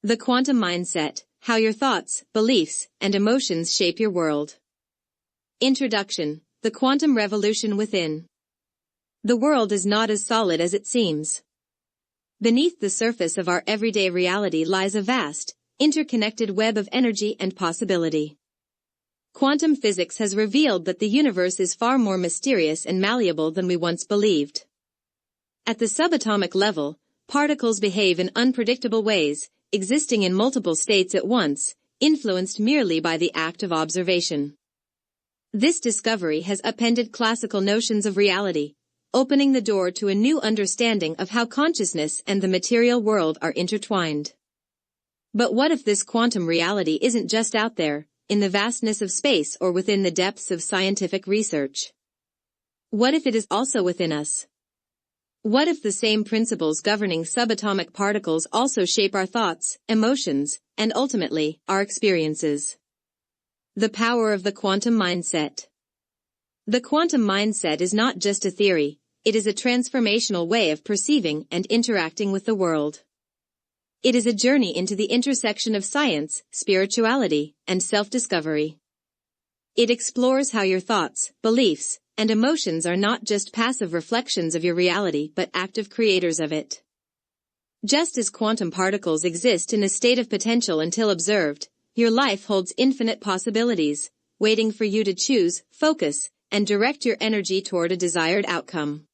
The quantum mindset, how your thoughts, beliefs, and emotions shape your world. Introduction, the quantum revolution within. The world is not as solid as it seems. Beneath the surface of our everyday reality lies a vast, interconnected web of energy and possibility. Quantum physics has revealed that the universe is far more mysterious and malleable than we once believed. At the subatomic level, particles behave in unpredictable ways, existing in multiple states at once, influenced merely by the act of observation. This discovery has upended classical notions of reality, opening the door to a new understanding of how consciousness and the material world are intertwined. But what if this quantum reality isn't just out there, in the vastness of space or within the depths of scientific research? What if it is also within us? What if the same principles governing subatomic particles also shape our thoughts, emotions, and ultimately, our experiences? The power of the quantum mindset. The quantum mindset is not just a theory, it is a transformational way of perceiving and interacting with the world. It is a journey into the intersection of science, spirituality, and self-discovery. It explores how your thoughts, beliefs, and emotions are not just passive reflections of your reality but active creators of it. Just as quantum particles exist in a state of potential until observed, your life holds infinite possibilities, waiting for you to choose, focus, and direct your energy toward a desired outcome.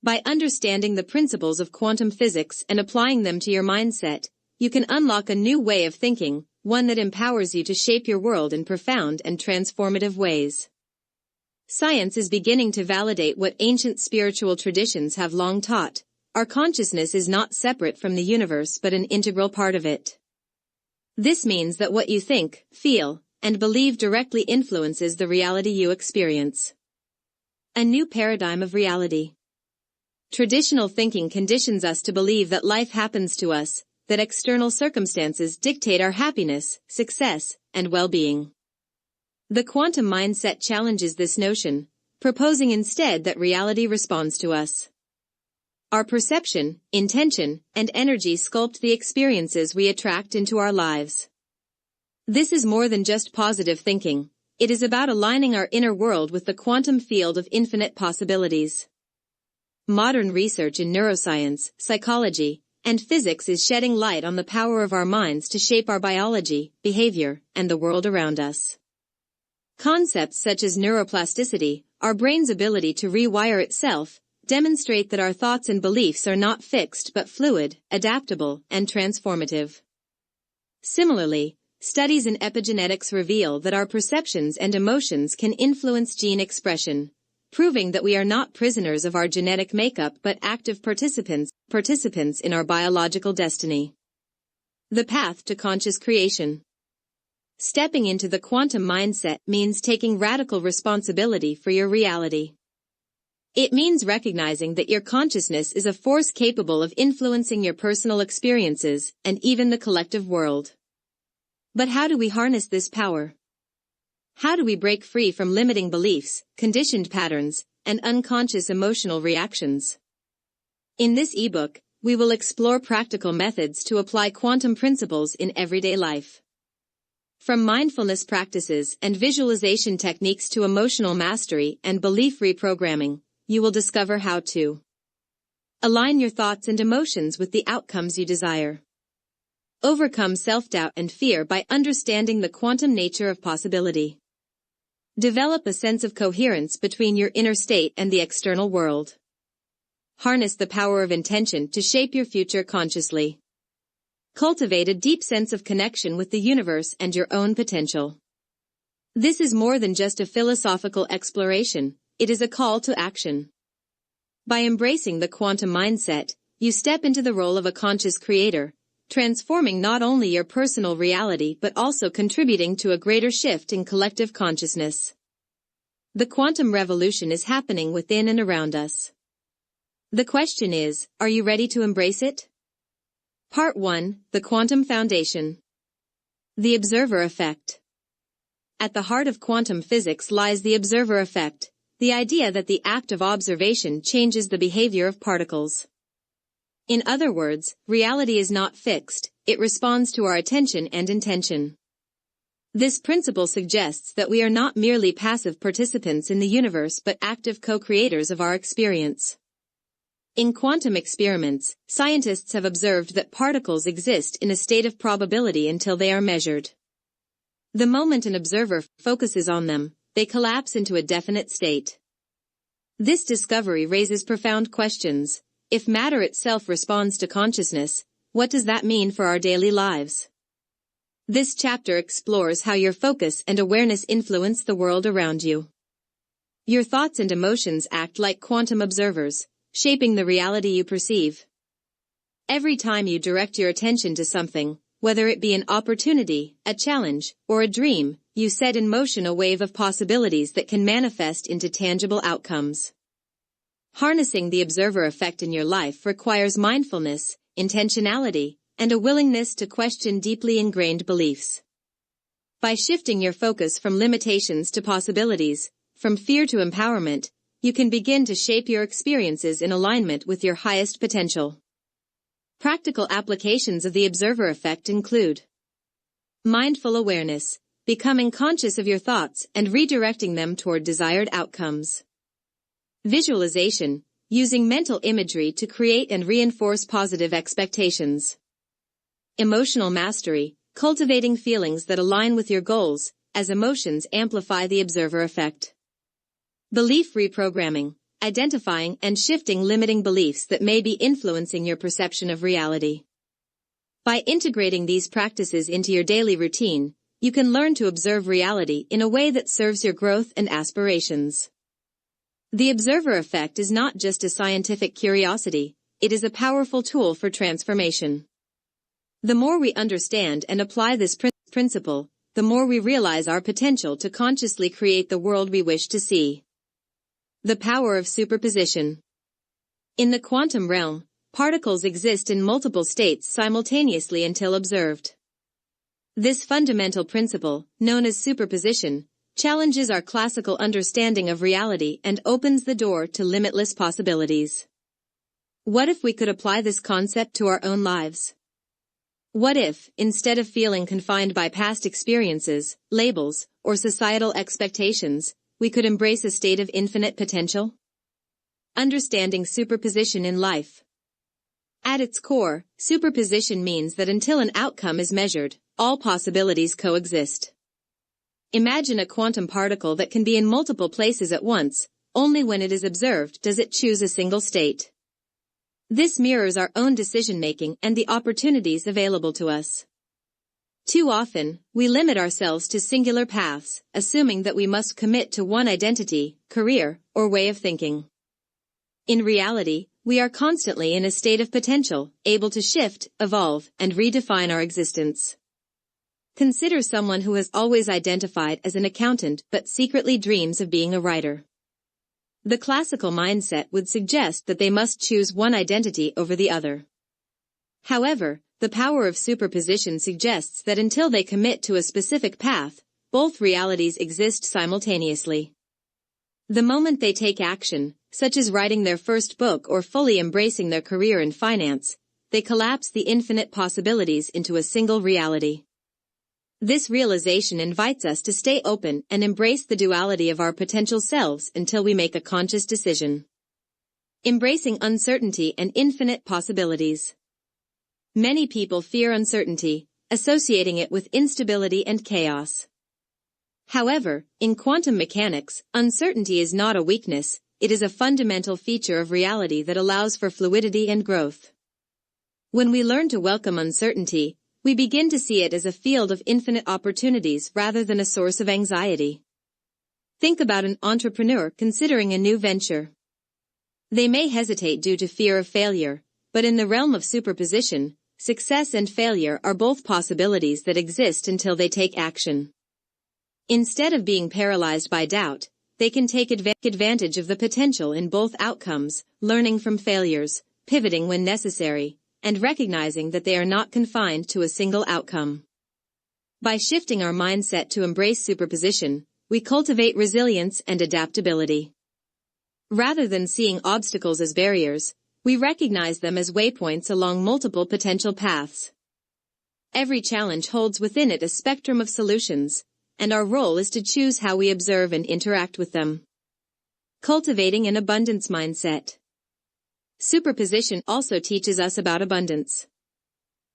By understanding the principles of quantum physics and applying them to your mindset, you can unlock a new way of thinking, one that empowers you to shape your world in profound and transformative ways. Science is beginning to validate what ancient spiritual traditions have long taught. Our consciousness is not separate from the universe but an integral part of it. This means that what you think, feel, and believe directly influences the reality you experience. A new paradigm of reality. Traditional thinking conditions us to believe that life happens to us, that external circumstances dictate our happiness, success, and well-being. The quantum mindset challenges this notion, proposing instead that reality responds to us. Our perception, intention, and energy sculpt the experiences we attract into our lives. This is more than just positive thinking. It is about aligning our inner world with the quantum field of infinite possibilities. Modern research in neuroscience, psychology, and physics is shedding light on the power of our minds to shape our biology, behavior, and the world around us. Concepts such as neuroplasticity, our brain's ability to rewire itself, demonstrate that our thoughts and beliefs are not fixed but fluid, adaptable, and transformative. Similarly, studies in epigenetics reveal that our perceptions and emotions can influence gene expression, proving that we are not prisoners of our genetic makeup but active participants in our biological destiny. The path to conscious creation. Stepping into the quantum mindset means taking radical responsibility for your reality. It means recognizing that your consciousness is a force capable of influencing your personal experiences and even the collective world. But how do we harness this power? How do we break free from limiting beliefs, conditioned patterns, and unconscious emotional reactions? In this ebook, we will explore practical methods to apply quantum principles in everyday life. From mindfulness practices and visualization techniques to emotional mastery and belief reprogramming, you will discover how to align your thoughts and emotions with the outcomes you desire. Overcome self-doubt and fear by understanding the quantum nature of possibility. Develop a sense of coherence between your inner state and the external world. Harness the power of intention to shape your future consciously. Cultivate a deep sense of connection with the universe and your own potential. This is more than just a philosophical exploration, it is a call to action. By embracing the quantum mindset, you step into the role of a conscious creator, transforming not only your personal reality but also contributing to a greater shift in collective consciousness. The quantum revolution is happening within and around us. The question is, are you ready to embrace it? Part 1, The Quantum Foundation. The observer effect. At the heart of quantum physics lies the observer effect, the idea that the act of observation changes the behavior of particles. In other words, reality is not fixed, it responds to our attention and intention. This principle suggests that we are not merely passive participants in the universe but active co-creators of our experience. In quantum experiments, scientists have observed that particles exist in a state of probability until they are measured. The moment an observer focuses on them, they collapse into a definite state. This discovery raises profound questions. If matter itself responds to consciousness, what does that mean for our daily lives? This chapter explores how your focus and awareness influence the world around you. Your thoughts and emotions act like quantum observers, shaping the reality you perceive. Every time you direct your attention to something, whether it be an opportunity, a challenge, or a dream, you set in motion a wave of possibilities that can manifest into tangible outcomes. Harnessing the observer effect in your life requires mindfulness, intentionality, and a willingness to question deeply ingrained beliefs. By shifting your focus from limitations to possibilities, from fear to empowerment, you can begin to shape your experiences in alignment with your highest potential. Practical applications of the observer effect include mindful awareness, becoming conscious of your thoughts and redirecting them toward desired outcomes. Visualization, using mental imagery to create and reinforce positive expectations. Emotional mastery, cultivating feelings that align with your goals, as emotions amplify the observer effect. Belief reprogramming, identifying and shifting limiting beliefs that may be influencing your perception of reality. By integrating these practices into your daily routine, you can learn to observe reality in a way that serves your growth and aspirations. The observer effect is not just a scientific curiosity, it is a powerful tool for transformation. The more we understand and apply this principle, the more we realize our potential to consciously create the world we wish to see. The power of superposition. In the quantum realm, particles exist in multiple states simultaneously until observed. This fundamental principle, known as superposition, challenges our classical understanding of reality and opens the door to limitless possibilities. What if we could apply this concept to our own lives? What if, instead of feeling confined by past experiences, labels, or societal expectations, we could embrace a state of infinite potential? Understanding superposition in life. At its core, superposition means that until an outcome is measured, all possibilities coexist. Imagine a quantum particle that can be in multiple places at once. Only when it is observed does it choose a single state. This mirrors our own decision-making and the opportunities available to us. Too often, we limit ourselves to singular paths, assuming that we must commit to one identity, career, or way of thinking. In reality, we are constantly in a state of potential, able to shift, evolve, and redefine our existence. Consider someone who has always identified as an accountant but secretly dreams of being a writer. The classical mindset would suggest that they must choose one identity over the other. However, the power of superposition suggests that until they commit to a specific path, both realities exist simultaneously. The moment they take action, such as writing their first book or fully embracing their career in finance, they collapse the infinite possibilities into a single reality. This realization invites us to stay open and embrace the duality of our potential selves until we make a conscious decision. Embracing uncertainty and infinite possibilities. Many people fear uncertainty, associating it with instability and chaos. However, in quantum mechanics, uncertainty is not a weakness, it is a fundamental feature of reality that allows for fluidity and growth. When we learn to welcome uncertainty, we begin to see it as a field of infinite opportunities rather than a source of anxiety. Think about an entrepreneur considering a new venture. They may hesitate due to fear of failure, but in the realm of superposition, success and failure are both possibilities that exist until they take action. Instead of being paralyzed by doubt, they can take advantage of the potential in both outcomes, learning from failures, pivoting when necessary, and recognizing that they are not confined to a single outcome. By shifting our mindset to embrace superposition, we cultivate resilience and adaptability. Rather than seeing obstacles as barriers, we recognize them as waypoints along multiple potential paths. Every challenge holds within it a spectrum of solutions, and our role is to choose how we observe and interact with them. Cultivating an abundance mindset. Superposition also teaches us about abundance.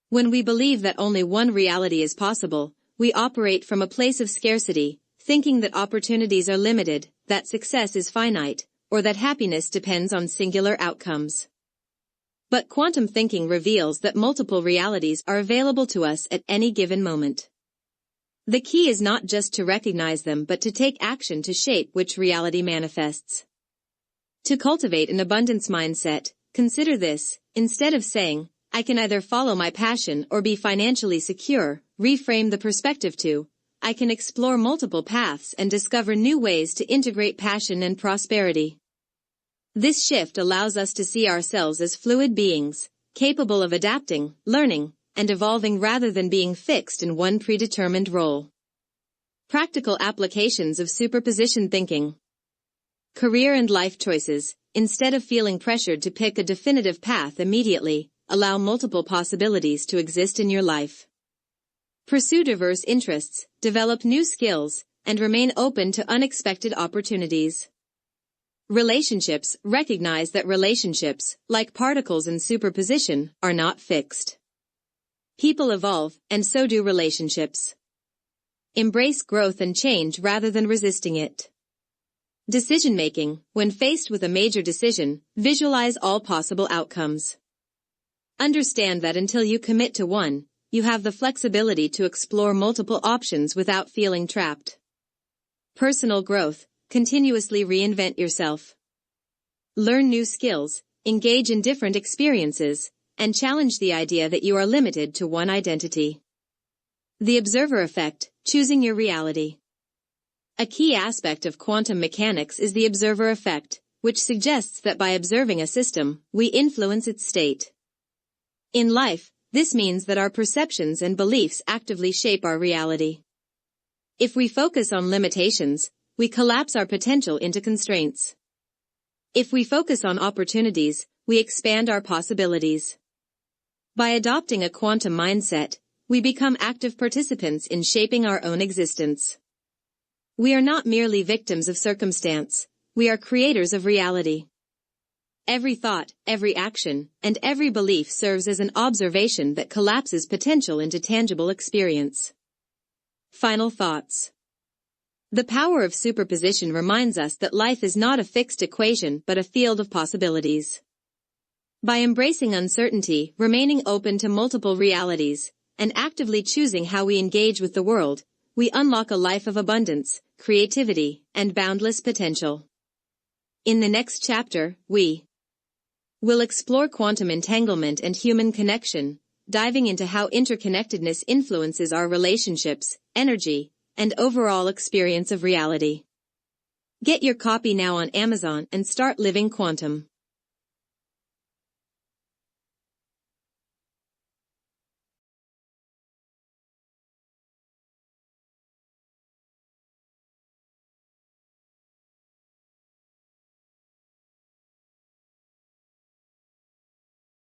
When we believe that only one reality is possible, we operate from a place of scarcity, thinking that opportunities are limited, that success is finite, or that happiness depends on singular outcomes. But quantum thinking reveals that multiple realities are available to us at any given moment. The key is not just to recognize them but to take action to shape which reality manifests. To cultivate an abundance mindset, consider this: instead of saying, "I can either follow my passion or be financially secure," reframe the perspective to, "I can explore multiple paths and discover new ways to integrate passion and prosperity." This shift allows us to see ourselves as fluid beings, capable of adapting, learning, and evolving rather than being fixed in one predetermined role. Practical applications of superposition thinking. Career and life choices. Instead of feeling pressured to pick a definitive path immediately, allow multiple possibilities to exist in your life. Pursue diverse interests, develop new skills, and remain open to unexpected opportunities. Relationships. Recognize that relationships, like particles in superposition, are not fixed. People evolve, and so do relationships. Embrace growth and change rather than resisting it. Decision-making. When faced with a major decision, visualize all possible outcomes. Understand that until you commit to one, you have the flexibility to explore multiple options without feeling trapped. Personal growth. Continuously reinvent yourself. Learn new skills, engage in different experiences, and challenge the idea that you are limited to one identity. The observer effect. Choosing your reality. A key aspect of quantum mechanics is the observer effect, which suggests that by observing a system, we influence its state. In life, this means that our perceptions and beliefs actively shape our reality. If we focus on limitations, we collapse our potential into constraints. If we focus on opportunities, we expand our possibilities. By adopting a quantum mindset, we become active participants in shaping our own existence. We are not merely victims of circumstance, we are creators of reality. Every thought, every action, and every belief serves as an observation that collapses potential into tangible experience. Final thoughts. The power of superposition reminds us that life is not a fixed equation but a field of possibilities. By embracing uncertainty, remaining open to multiple realities, and actively choosing how we engage with the world, we unlock a life of abundance, creativity, and boundless potential. In the next chapter, we will explore quantum entanglement and human connection, diving into how interconnectedness influences our relationships, energy, and overall experience of reality. Get your copy now on Amazon and start living quantum.